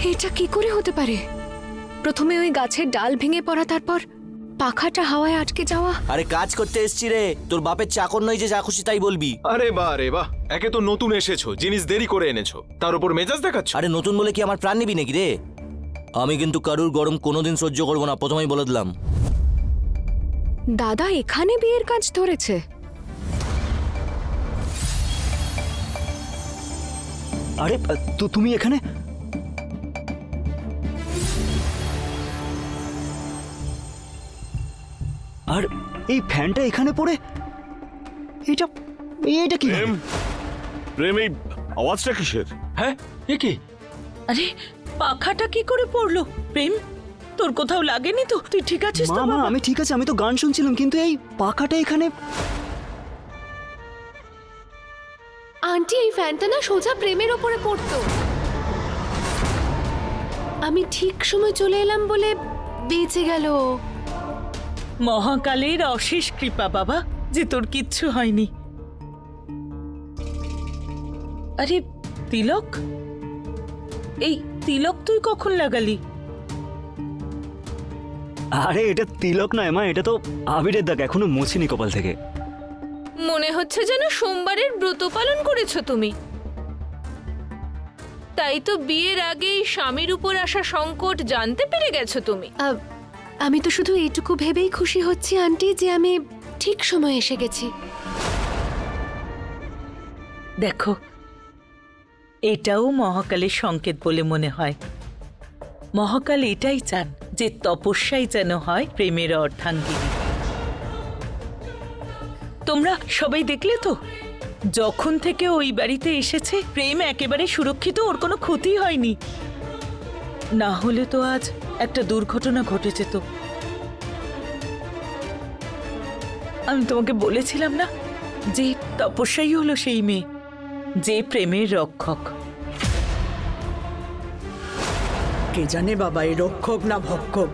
এটা কি করে হতে পারে? প্রথমে ওই গাছের ডাল ভেঙে পড়া, তারপর পাখাটা হাওয়ায় আটকে যাওয়া। আরে কাজ করতে এসছি রে, তোর বাপের চাকর নয় যে যা খুশি তাই বলবি। আরে বাহ রে বাহ, একে তো নতুন এসেছো, জিনিস দেরি করে এনেছো, তার উপর মেজাজ দেখাচ্ছ। আরে নতুন বলে কি আমার প্রাণ নিবি নাকি রে? আমি কিন্তু কারুর গরম কোনোদিন সহ্য করবো না, প্রথমেই বলে দিলাম। দাদা এখানে বিয়ের কাজ ধরেছে? আরে তুমি এখানে? আর এই ফ্যানটা এখানে পড়ে, এটা এটা কি? প্রেম, প্রেম, এই আওয়াজটা কিসের? হ্যাঁ, এ কি? আরে পাখাটা কি করে পড়লো? প্রেম, তোর কোথাও লাগেনি তো? তুই ঠিক আছিস তো? মা, আমি ঠিক আছে, আমি তো গান শুনছিলাম, কিন্তু এই পাখাটা এখানে। আন্টি, এই ফ্যানটা না সোজা প্রেমের ওপরে পড়তো। আমি ঠিক সময় চলে এলাম বলে বেঁচে গেল। মহাকালের অশেষ কৃপা বাবা, যে তোর কিচ্ছু হয়নি। আরে তিলক, এই তিলক তুই কখন লাগালি? আরে এটা তিলক নয় মা, এটা তো আবিরের দাগ, এখনো মোছেনি কপাল থেকে। মনে হচ্ছে যেন সোমবারের ব্রত পালন করেছো তুমি। তাই তো বিয়ের আগেই স্বামীর উপর আসা সংকট জানতে পেরে গেছো তুমি। আমি তো শুধু এইটুকু ভেবেই খুশি হচ্ছি আন্টি যে আমি ঠিক সময় এসে গেছি। দেখো, এটাও মহাকালের সংকেত বলে মনে হয়। মহাকাল এটাই চান যে তপস্যাই যেন হয় প্রেমের অর্ধাঙ্গিনী। তোমরা সবাই দেখলে তো, যখন থেকে ওই বাড়িতে এসেছে প্রেম একেবারে সুরক্ষিত, ওর কোনো ক্ষতি হয়নি। না হলে তো আজ একটা দুর্ঘটনা ঘটে যেত। আমি তোমাকে বলেছিলাম না যে তপস্যাই হলো সেই মেয়ে, যে প্রেমের রক্ষক। কে জানে বাবা, এই রক্ষক না ভক্ষক,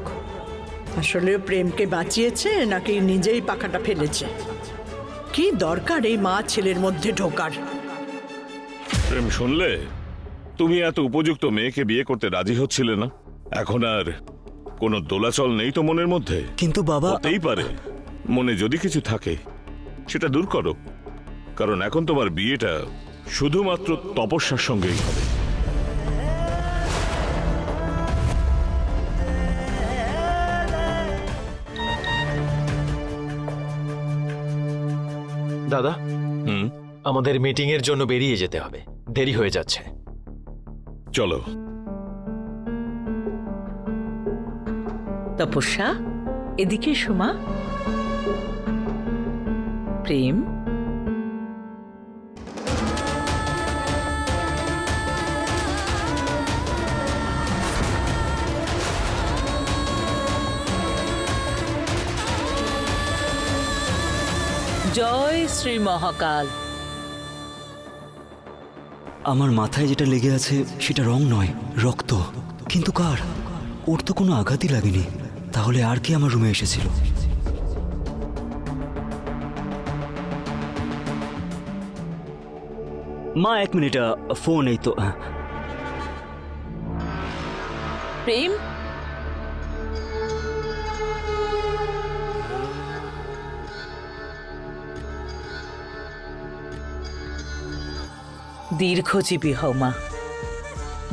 আসলে প্রেমকে বাঁচিয়েছে নাকি নিজেই পাখাটা ফেলেছে। কি দরকার এই মা ছেলের মধ্যে ঢোকার? প্রেম, শুনলে? তুমি এত উপযুক্ত মেয়েকে বিয়ে করতে রাজি হচ্ছিলে না, এখন আর কোনো দোলাচল নেই তো মনের মধ্যে? কিন্তু বাবা, হতেই পারে মনে যদি কিছু থাকে সেটা দূর করো, কারণ এখন তোমার বিয়েটা শুধুমাত্র তপস্যার সঙ্গেই হবে। দাদা, হুম, আমাদের মিটিং এর জন্য বেরিয়ে যেতে হবে, দেরি হয়ে যাচ্ছে। চলো। তপস্যা, এদিকে সোমা। প্রেম, জয় শ্রী মহাকাল। আমার মাথায় যেটা লেগে আছে সেটা রং নয়, রক্ত। কিন্তু কার? ওর তো কোনো আঘাতই লাগেনি, তাহলে আর কি আমার রুমে এসেছিল? মা, এক মিনিট, ফোন এই তো। প্রেম, দীর্ঘজীবী হও মা।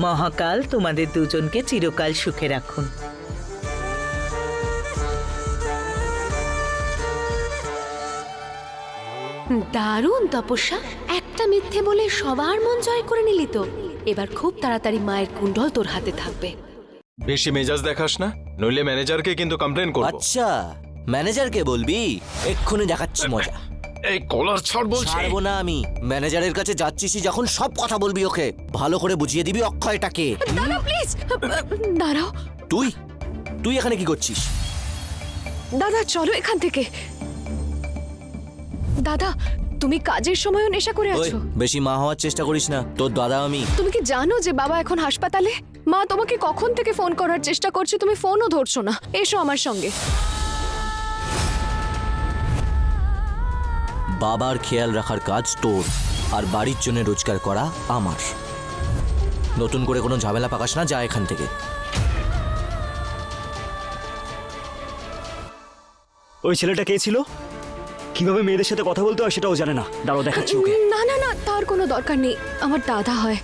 মহাকাল তোমাদের দুজনকে চিরকাল সুখে রাখুন। দারুণ তপস্যা, একটা মিথ্যে বলে সবার মন জয় করে নিলি তো। এবার খুব তাড়াতাড়ি মায়ের কুণ্ডল তোর হাতে থাকবে। বেশি মেজাজ দেখাস না, নইলে ম্যানেজারকে কিন্তু কমপ্লেন করব। আচ্ছা, ম্যানেজারকে বলবি? এক্ষুনি দেখাচ্ছি মজা। এই কলার ছাড় বলছি। ছাড়বো না আমি। ম্যানেজারের কাছে যাচ্ছিস যখন সব কথা বলবি, ওকে ভালো করে বুঝিয়ে দিবি অক্ষয়টাকে। দাঁড়াও প্লিজ, দাঁড়াও। তুই তুই এখানে কি করছিস? দাদা চলো এখান থেকে। দাদা, তুমি কাজের সময়ও নেশা করে ওই আছো। বেশি মা হওয়ার চেষ্টা করিস না, তোর দাদা আমি। তুমি কি জানো যে বাবা এখন হাসপাতালে? মা তোমাকে কখন থেকে ফোন করার চেষ্টা করছে, তুমি ফোনও ধরছো না। এসো আমার সঙ্গে। বাবার খেয়াল রাখার কাজ তোর, আর বাড়ির জন্য রোজগার করা আমার। নতুন করে কোনো ঝামেলা পাকাস না, যা এখান থেকে। ওই ছেলেটা কে ছিল? কিভাবে মেয়েদের সাথে কথা বলতে হয় সেটাও জানে না। দাঁড়াও দেখাচ্ছি ওকে। না না না, তার কোনো দরকার নেই। আমার দাদা হয়,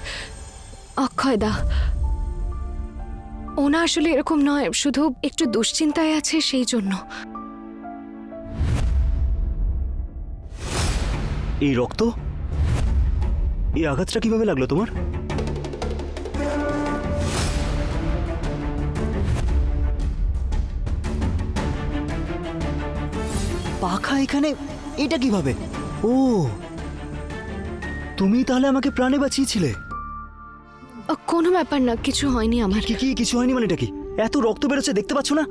অক্ষয় দা। ওনা আসলে এরকম নয়, শুধু একটু দুশ্চিন্তায় আছে সেই জন্য। এই রক্ত, এই আঘাতটা কিভাবে লাগলো তোমার? পাখা এখানে, এটা কিভাবে? ও, তুমি তাহলে আমাকে প্রাণে বাঁচিয়েছিলে। কোনো ব্যাপার না, কিছু হয়নি আমার। কি কি কিছু হয়নি মানে এটা কি? এত রক্ত বেরোচ্ছে, দেখতে পাচ্ছ না?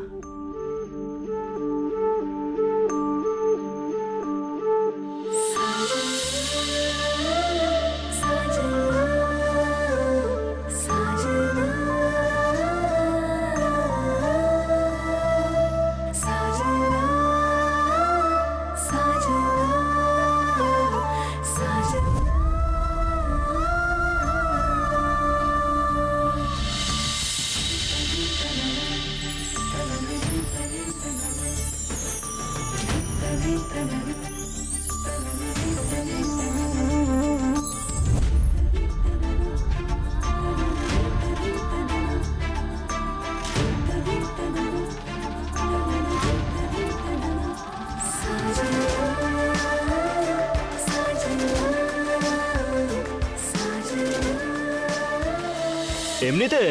এমনিতে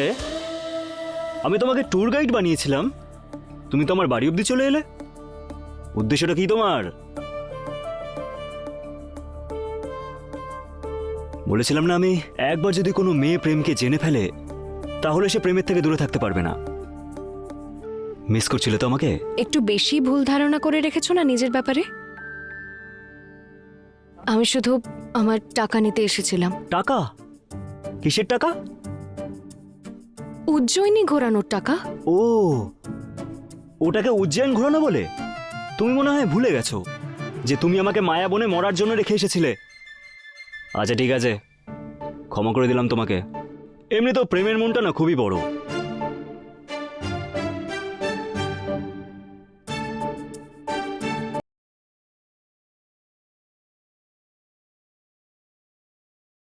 আমি তোমাকে ট্যুর গাইড বানিয়েছিলাম, তুমি তো আমার বাড়ি অব্দি চলে এলে। উদ্দেশ্যটা কি তোমার? বলেছিলাম না আমি, একবার যদি কোনো মেয়ে প্রেমকে জেনে ফেলে তাহলে সে প্রেমের থেকে দূরে থাকতে পারবে না। মিস করছিলে তো আমাকে? একটু বেশি ভুল ধারণা করে রেখেছো না নিজের ব্যাপারে। আমি শুধু আমার টাকা নিতে এসেছিলাম। টাকা? কিসের টাকা? উজ্জয়িনী ঘোরানোর টাকা। ও, ওটাকে উজ্জয়ন ঘোরানো বলে? তুমি মনে হয় ভুলে গেছো যে তুমি আমাকে মায়াবনে মরার জন্য রেখে এসেছিলে। আচ্ছা ঠিক আছে, ক্ষমা করে দিলাম তোমাকে। এমনি তো প্রেমের মনটা না খুবই বড়।